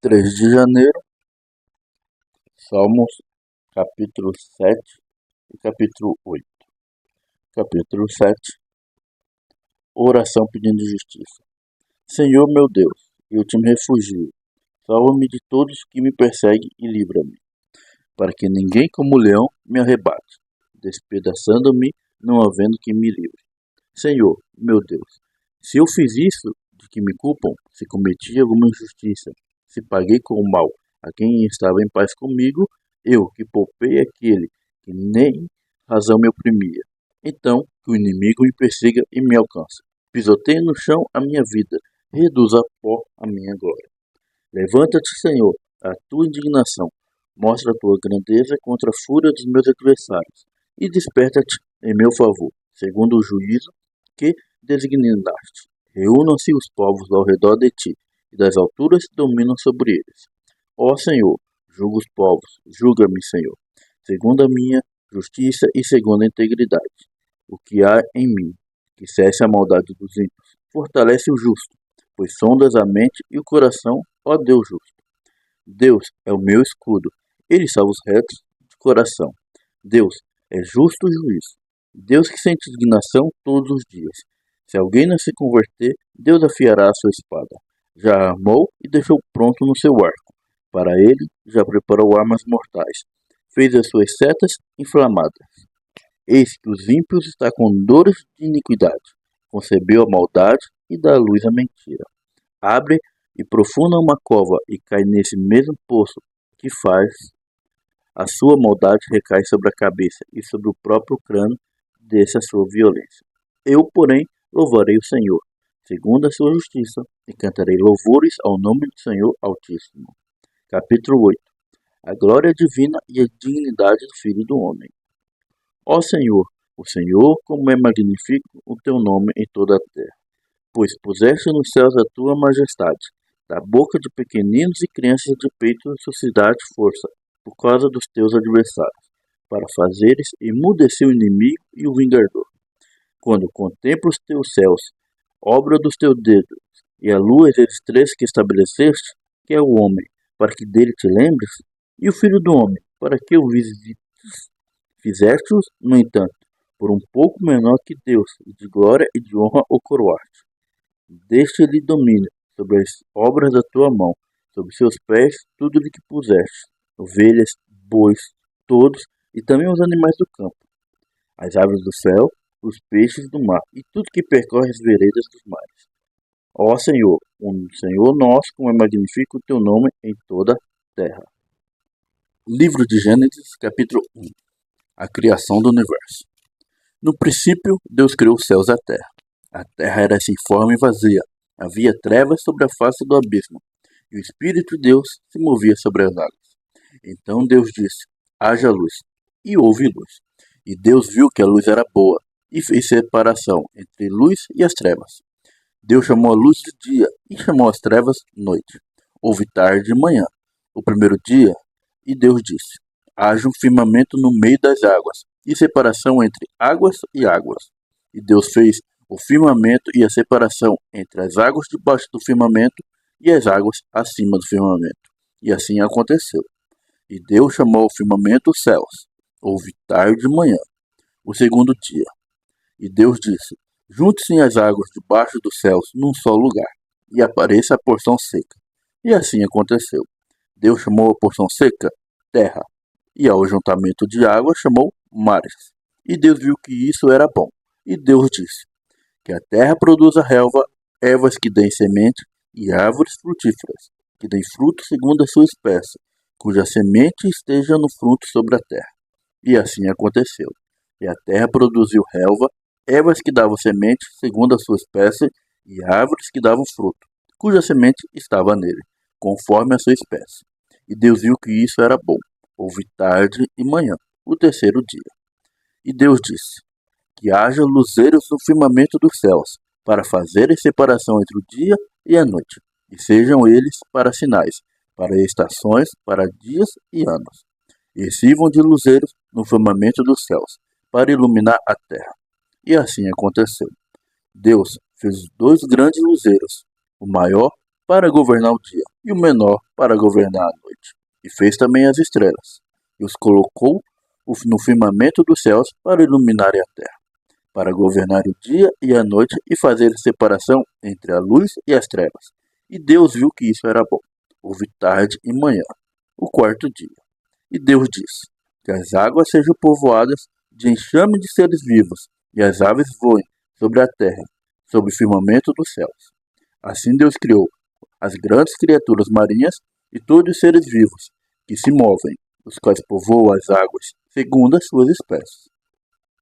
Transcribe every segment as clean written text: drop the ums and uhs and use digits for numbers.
3 de janeiro, Salmos, capítulo 7 e capítulo 8. Capítulo 7, oração pedindo justiça. Senhor meu Deus, eu te me refugio. Salva-me de todos que me perseguem e livra-me, para que ninguém como leão me arrebate, despedaçando-me, não havendo quem me livre. Senhor, meu Deus, se eu fiz isso de que me culpam, se cometi alguma injustiça, se paguei com o mal a quem estava em paz comigo, eu que poupei aquele que nem razão me oprimia. Então que o inimigo me persiga e me alcance. Pisoteie no chão a minha vida, reduza a pó a minha glória. Levanta-te, Senhor, a tua indignação, mostra a tua grandeza contra a fúria dos meus adversários, e desperta-te em meu favor, segundo o juízo que designaste. Reúnam-se os povos ao redor de ti, e das alturas dominam sobre eles. Ó Senhor, julga os povos, julga-me, Senhor, segundo a minha justiça e segundo a integridade. O que há em mim, que cesse a maldade dos ímpios, fortalece o justo, pois sondas a mente e o coração, ó Deus justo. Deus é o meu escudo, ele salva os retos de coração. Deus é justo juiz, Deus que sente indignação todos os dias. Se alguém não se converter, Deus afiará a sua espada. Já armou e deixou pronto no seu arco. Para ele já preparou armas mortais. Fez as suas setas inflamadas. Eis que os ímpios está com dores de iniquidade. Concebeu a maldade e dá à luz a mentira. Abre e profunda uma cova e cai nesse mesmo poço que faz. A sua maldade recai sobre a cabeça e sobre o próprio crânio desce a sua violência. Eu, porém, louvarei o Senhor, segundo a sua justiça, e cantarei louvores ao nome do Senhor Altíssimo. Capítulo 8. A glória divina e a dignidade do Filho do Homem. Ó Senhor, o Senhor, como é magnífico o teu nome em toda a terra, pois puseste nos céus a tua majestade, da boca de pequeninos e crianças de peito suscitaste força, por causa dos teus adversários, para fazeres emudecer o inimigo e o vingador. Quando contemplo os teus céus, obra dos teus dedos, e a lua e as estrelas que estabeleceste, que é o homem, para que dele te lembres, e o filho do homem, para que o visites. Fizeste-os, no entanto, por um pouco menor que Deus, e de glória e de honra o coroaste. Deste-lhe domínio sobre as obras da tua mão, sobre seus pés tudo o que puseste, ovelhas, bois, todos, e também os animais do campo, as aves do céu, os peixes do mar, e tudo que percorre as veredas dos mares. Ó Senhor, o Senhor nosso, como é magnífico o teu nome em toda a terra. Livro de Gênesis, capítulo 1. A criação do universo. No princípio, Deus criou os céus e a terra. A terra era sem forma e vazia. Havia trevas sobre a face do abismo, e o Espírito de Deus se movia sobre as águas. Então Deus disse: haja luz, e houve luz. E Deus viu que a luz era boa, e fez separação entre luz e as trevas. Deus chamou a luz de dia, e chamou as trevas noite. Houve tarde e manhã, o primeiro dia, e Deus disse: haja um firmamento no meio das águas, e separação entre águas e águas. E Deus fez o firmamento e a separação entre as águas debaixo do firmamento e as águas acima do firmamento. E assim aconteceu. E Deus chamou o firmamento os céus. Houve tarde e manhã, o segundo dia. E Deus disse: junte-se as águas debaixo dos céus num só lugar, e apareça a porção seca. E assim aconteceu. Deus chamou a porção seca terra, e ao juntamento de água chamou mares. E Deus viu que isso era bom. E Deus disse: que a terra produza relva, ervas que deem semente, e árvores frutíferas, que deem fruto segundo a sua espécie, cuja semente esteja no fruto sobre a terra. E assim aconteceu. E a terra produziu relva, ervas que davam semente segundo a sua espécie, e árvores que davam fruto, cuja semente estava nele, conforme a sua espécie. E Deus viu que isso era bom. Houve tarde e manhã, o terceiro dia. E Deus disse: que haja luzeiros no firmamento dos céus, para fazerem separação entre o dia e a noite, e sejam eles para sinais, para estações, para dias e anos. E sirvam de luzeiros no firmamento dos céus, para iluminar a terra. E assim aconteceu. Deus fez 2 grandes luzeiros, o maior para governar o dia, e o menor para governar a noite. E fez também as estrelas, e os colocou no firmamento dos céus para iluminarem a terra, para governar o dia e a noite e fazer separação entre a luz e as trevas. E Deus viu que isso era bom. Houve tarde e manhã, o quarto dia. E Deus disse: que as águas sejam povoadas de enxame de seres vivos, e as aves voem sobre a terra, sobre o firmamento dos céus. Assim Deus criou as grandes criaturas marinhas e todos os seres vivos que se movem, os quais povoam as águas, segundo as suas espécies,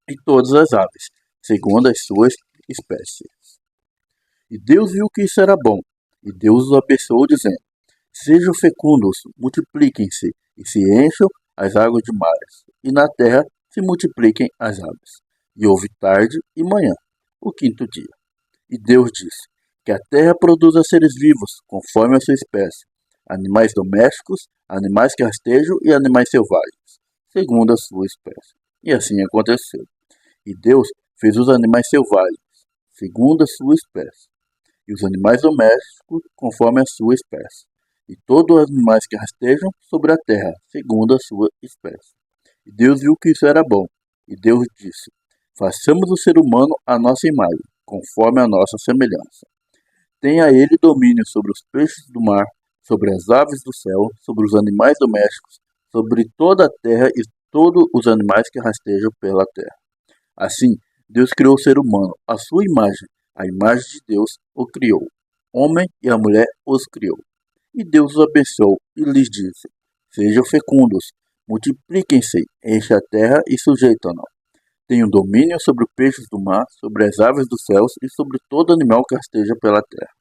e todas as aves, segundo as suas espécies. E Deus viu que isso era bom, e Deus os abençoou, dizendo: sejam fecundos, multipliquem-se, e se encham as águas de mares, e na terra se multipliquem as aves. E houve tarde e manhã, o quinto dia. E Deus disse: que a terra produza seres vivos, conforme a sua espécie, animais domésticos, animais que rastejam e animais selvagens, segundo a sua espécie. E assim aconteceu. E Deus fez os animais selvagens, segundo a sua espécie, e os animais domésticos, conforme a sua espécie, e todos os animais que rastejam sobre a terra, segundo a sua espécie. E Deus viu que isso era bom. E Deus disse: façamos o ser humano à nossa imagem, conforme a nossa semelhança. Tenha ele domínio sobre os peixes do mar, sobre as aves do céu, sobre os animais domésticos, sobre toda a terra e todos os animais que rastejam pela terra. Assim, Deus criou o ser humano, à sua imagem. A imagem de Deus o criou. Homem e a mulher os criou. E Deus os abençoou e lhes disse: sejam fecundos, multipliquem-se, enchem a terra e sujeitam-na. Tenham domínio sobre os peixes do mar, sobre as aves dos céus e sobre todo animal que rasteja pela terra.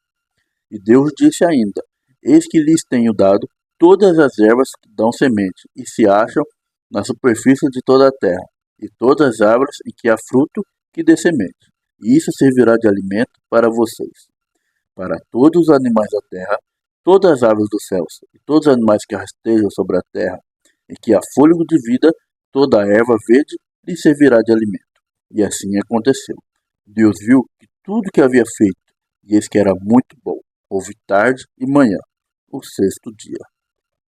E Deus disse ainda: eis que lhes tenho dado todas as ervas que dão semente e se acham na superfície de toda a terra, e todas as árvores em que há fruto que dê semente. E isso servirá de alimento para vocês. Para todos os animais da terra, todas as aves dos céus e todos os animais que rastejam sobre a terra, em que há fôlego de vida, toda a erva verde lhe servirá de alimento. E assim aconteceu. Deus viu que tudo que havia feito, e eis que era muito bom. Houve tarde e manhã, o sexto dia.